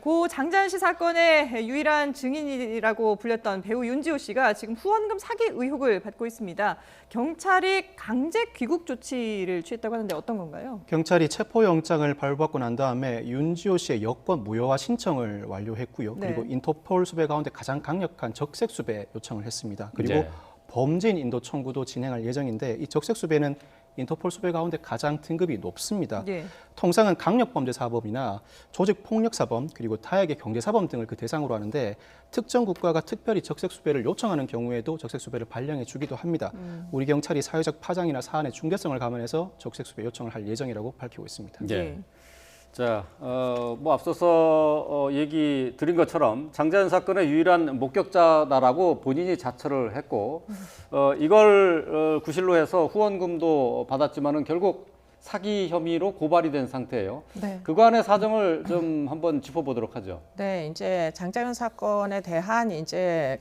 고 장자연 씨 사건의 유일한 증인이라고 불렸던 배우 윤지호 씨가 지금 후원금 사기 의혹을 받고 있습니다. 경찰이 강제 귀국 조치를 취했다고 하는데 어떤 건가요? 경찰이 체포영장을 발부받고 난 다음에 윤지호 씨의 여권 무효화 신청을 완료했고요. 그리고 인터폴 수배 가운데 가장 강력한 적색 수배 요청을 했습니다. 그리고 범죄인 인도 청구도 진행할 예정인데 이 적색 수배는 인터폴 수배 가운데 가장 등급이 높습니다. 통상은 강력범죄사범이나 조직폭력사범 그리고 타약의 경제사범 등을 그 대상으로 하는데 특정 국가가 특별히 적색 수배를 요청하는 경우에도 적색 수배를 발령해 주기도 합니다. 우리 경찰이 사회적 파장이나 사안의 중대성을 감안해서 적색 수배 요청을 할 예정이라고 밝히고 있습니다. 자, 뭐 앞서서 얘기 드린 것처럼 장자연 사건의 유일한 목격자다라고 본인이 자처를 했고 이걸 구실로 해서 후원금도 받았지만은 결국 사기 혐의로 고발이 된 상태예요. 그간의 사정을 좀 한번 짚어보도록 하죠. 네, 이제 장자연 사건에 대한 이제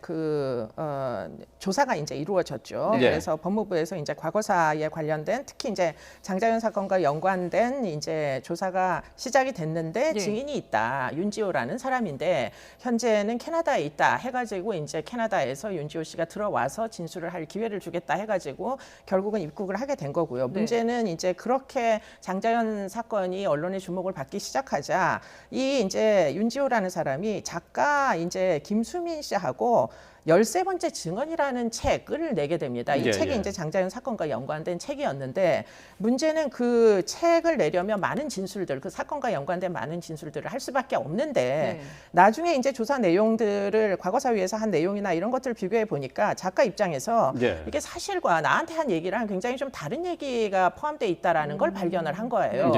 조사가 이제 이루어졌죠. 그래서 법무부에서 이제 과거사에 관련된 특히 이제 장자연 사건과 연관된 이제 조사가 시작이 됐는데 증인이 있다. 윤지호라는 사람인데 현재는 캐나다에 있다 해가지고 이제 캐나다에서 윤지호 씨가 들어와서 진술을 할 기회를 주겠다 해가지고 결국은 입국을 하게 된 거고요. 문제는 이제 그렇게 장자연 사건이 언론의 주목을 받기 시작하자 이 이제 윤지호라는 사람이 작가 이제 김수민 씨하고 13번째 증언이라는 책을 내게 됩니다. 이 책이 이제 장자연 사건과 연관된 책이었는데 문제는 그 책을 내려면 많은 진술들, 그 사건과 연관된 많은 진술들을 할 수밖에 없는데 나중에 이제 조사 내용들을 과거사위에서 한 내용이나 이런 것들을 비교해 보니까 작가 입장에서 이게 사실과 나한테 한 얘기랑 굉장히 좀 다른 얘기가 포함되어 있다라는 걸 발견을 한 거예요.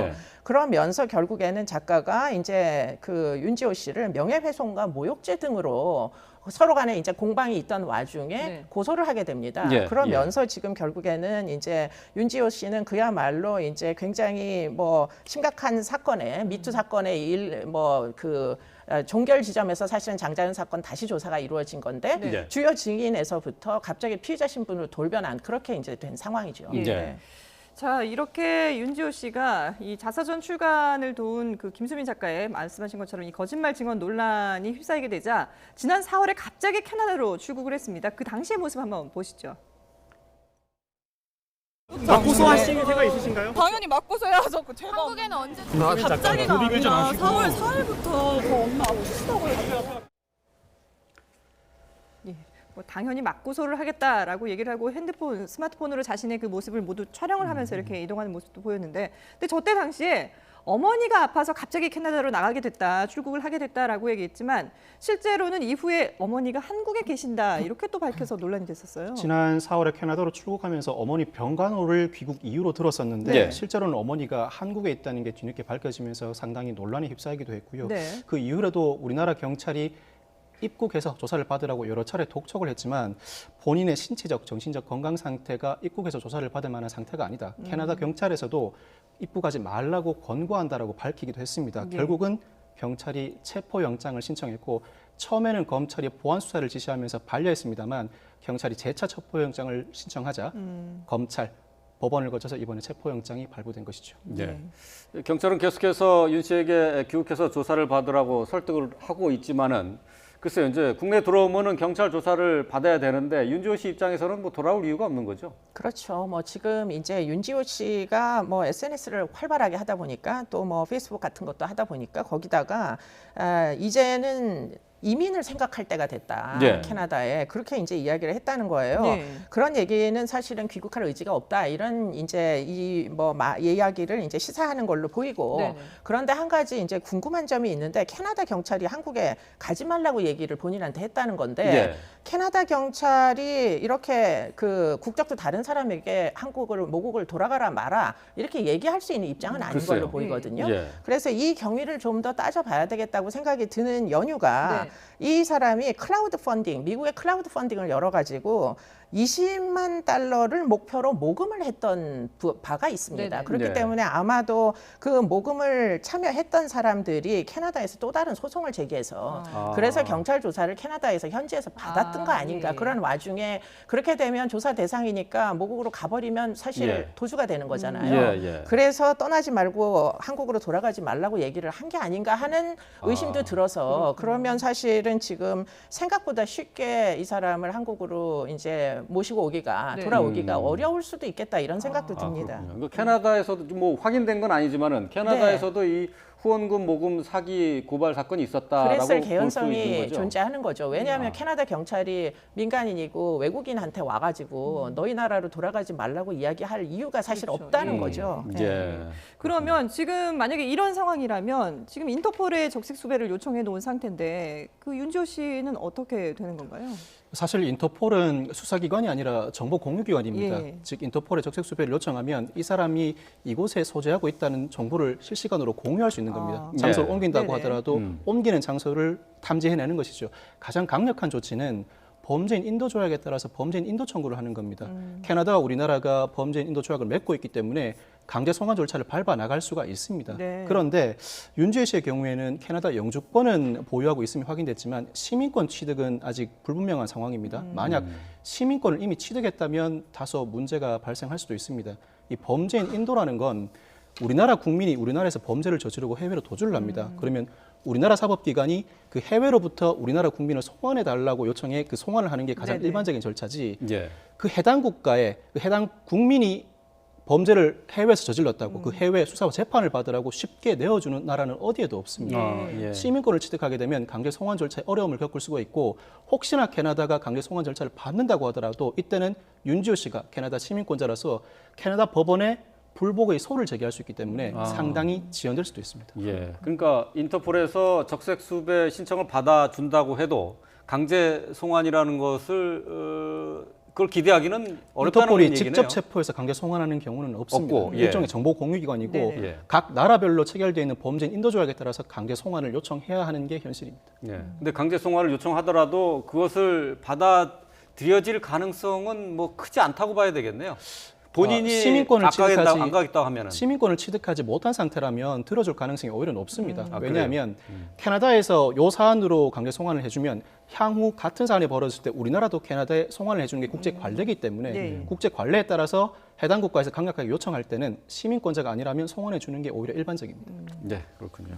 그러면서 결국에는 작가가 이제 그 윤지호 씨를 명예훼손과 모욕죄 등으로 서로 간에 이제 공방이 있던 와중에 고소를 하게 됩니다. 그러면서 지금 결국에는 이제 윤지호 씨는 그야말로 이제 굉장히 뭐 심각한 사건에 미투 사건의 종결 지점에서 사실은 장자연 사건 다시 조사가 이루어진 건데 주요 증인에서부터 갑자기 피의자 신분으로 돌변한 그렇게 이제 된 상황이죠. 자, 이렇게 윤지호 씨가 이 자사전 출간을 도운 그 김수민 작가의 말씀하신 것처럼 이 거짓말 증언 논란이 휩싸이게 되자 지난 4월에 갑자기 캐나다로 출국을 했습니다. 그 당시의 모습 한번 보시죠. 고소하실 생각 있으신가요? 당연히 맞고서 해야죠. 제가 한국에는 언제 갑자기가 아니라 4월 4일부터 저 엄마 오시다고 해요. 뭐 당연히 맞고소를 하겠다라고 얘기를 하고 스마트폰으로 자신의 그 모습을 모두 촬영을 하면서 이렇게 이동하는 모습도 보였는데 근데 저때 당시에 어머니가 아파서 갑자기 캐나다로 나가게 됐다, 출국을 하게 됐다라고 얘기했지만 실제로는 이후에 어머니가 한국에 계신다 이렇게 또 밝혀서 논란이 됐었어요. 지난 4월에 캐나다로 출국하면서 어머니 병간호를 귀국 이유로 들었었는데 실제로는 어머니가 한국에 있다는 게 뒤늦게 밝혀지면서 상당히 논란에 휩싸이기도 했고요. 그 이후에도 우리나라 경찰이 입국해서 조사를 받으라고 여러 차례 독촉을 했지만 본인의 신체적, 정신적 건강 상태가 입국해서 조사를 받을 만한 상태가 아니다. 캐나다 경찰에서도 입국하지 말라고 권고한다라고 밝히기도 했습니다. 결국은 경찰이 체포영장을 신청했고 처음에는 검찰이 보안 수사를 지시하면서 반려했습니다만 경찰이 재차 체포영장을 신청하자 검찰, 법원을 거쳐서 이번에 체포영장이 발부된 것이죠. 경찰은 계속해서 윤 씨에게 귀국해서 조사를 받으라고 설득을 하고 있지만은 글쎄요, 이제 국내 들어오면은 경찰 조사를 받아야 되는데 윤지호 씨 입장에서는 뭐 돌아올 이유가 없는 거죠. 그렇죠. 뭐 지금 이제 윤지호 씨가 뭐 SNS를 활발하게 하다 보니까 또 뭐 페이스북 같은 것도 하다 보니까 거기다가 이제는 이민을 생각할 때가 됐다. 캐나다에 그렇게 이제 이야기를 했다는 거예요. 그런 얘기는 사실은 귀국할 의지가 없다. 이런 이제 이야기를 이제 시사하는 걸로 보이고 그런데 한 가지 이제 궁금한 점이 있는데 캐나다 경찰이 한국에 가지 말라고 얘기를 본인한테 했다는 건데 캐나다 경찰이 이렇게 그 국적도 다른 사람에게 모국을 돌아가라 마라 이렇게 얘기할 수 있는 입장은 아닌 걸로 보이거든요. 그래서 이 경위를 좀 더 따져봐야 되겠다고 생각이 드는 연유가 이 사람이 클라우드 펀딩, 미국의 클라우드 펀딩을 열어가지고 20만 달러를 목표로 모금을 했던 바가 있습니다. 네네. 그렇기 네. 때문에 아마도 그 모금을 참여했던 사람들이 캐나다에서 또 다른 소송을 제기해서 그래서 경찰 조사를 캐나다에서 현지에서 받았던 거 아닌가. 예. 그런 와중에 그렇게 되면 조사 대상이니까 모국으로 가버리면 사실 예. 도주가 되는 거잖아요. 예. 그래서 떠나지 말고 한국으로 돌아가지 말라고 얘기를 한 게 아닌가 하는 의심도 들어서 그러면 사실은 지금 생각보다 쉽게 이 사람을 한국으로 이제 모시고 오기가 네. 돌아오기가 어려울 수도 있겠다 이런 생각도 듭니다. 그렇군요. 캐나다에서도 뭐 확인된 건 아니지만은 캐나다에서도 이 후원금 모금 사기 고발 사건이 있었다라고 그랬을 볼 수 있는 개연성이 거죠. 존재하는 거죠. 왜냐하면 캐나다 경찰이 민간인이고 외국인한테 와가지고 너희 나라로 돌아가지 말라고 이야기할 이유가 사실 그렇죠. 없다는 거죠. 예. 그러면 지금 만약에 이런 상황이라면 지금 인터폴에 적색 수배를 요청해 놓은 상태인데 그 윤지호 씨는 어떻게 되는 건가요? 사실 인터폴은 수사기관이 아니라 정보공유기관입니다. 예. 즉 인터폴에 적색수배를 요청하면 이 사람이 이곳에 소재하고 있다는 정보를 실시간으로 공유할 수 있는 겁니다. 장소를 예. 옮긴다고 네네. 하더라도 옮기는 장소를 탐지해내는 것이죠. 가장 강력한 조치는 범죄인 인도 조약에 따라서 범죄인 인도 청구를 하는 겁니다. 캐나다와 우리나라가 범죄인 인도 조약을 맺고 있기 때문에 강제 송환 절차를 밟아 나갈 수가 있습니다. 네. 그런데 윤지혜 씨의 경우에는 캐나다 영주권은 보유하고 있음이 확인됐지만 시민권 취득은 아직 불분명한 상황입니다. 만약 시민권을 이미 취득했다면 다소 문제가 발생할 수도 있습니다. 이 범죄인 인도라는 건 우리나라 국민이 우리나라에서 범죄를 저지르고 해외로 도주를 합니다. 그러면 우리나라 사법기관이 그 해외로부터 우리나라 국민을 송환해 달라고 요청해 그 송환을 하는 게 가장 네네. 일반적인 절차지. 예. 그 해당 국가에 그 해당 국민이 범죄를 해외에서 저질렀다고 그 해외 수사와 재판을 받으라고 쉽게 내어주는 나라는 어디에도 없습니다. 예. 시민권을 취득하게 되면 강제 송환 절차에 어려움을 겪을 수가 있고 혹시나 캐나다가 강제 송환 절차를 받는다고 하더라도 이때는 윤지호 씨가 캐나다 시민권자라서 캐나다 법원에 불복의 소를 제기할 수 있기 때문에 상당히 지연될 수도 있습니다. 예. 그러니까 인터폴에서 적색 수배 신청을 받아준다고 해도 강제 송환이라는 것을 그걸 기대하기는 어렵다는 인터폴이 얘기네요. 직접 체포해서 강제 송환하는 경우는 없습니다. 없고, 예. 일종의 정보 공유기관이고 네네. 예. 각 나라별로 체결되어 있는 범죄인 인도 조약에 따라서 강제 송환을 요청해야 하는 게 현실입니다. 예. 근데 강제 송환을 요청하더라도 그것을 받아들여질 가능성은 뭐 크지 않다고 봐야 되겠네요. 본인이 시민권을 안 가겠다고 하면은. 시민권을 취득하지 못한 상태라면 들어줄 가능성이 오히려 높습니다. 아, 왜냐하면 캐나다에서 요 사안으로 강제 송환을 해주면 향후 같은 사안이 벌어졌을 때 우리나라도 캐나다에 송환을 해주는 게 국제 관례이기 때문에 네. 국제 관례에 따라서 해당 국가에서 강력하게 요청할 때는 시민권자가 아니라면 송환해 주는 게 오히려 일반적입니다. 네, 그렇군요.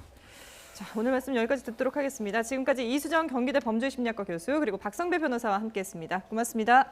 자, 오늘 말씀 여기까지 듣도록 하겠습니다. 지금까지 이수정 경기대 범죄심리학과 교수 그리고 박성배 변호사와 함께했습니다. 고맙습니다.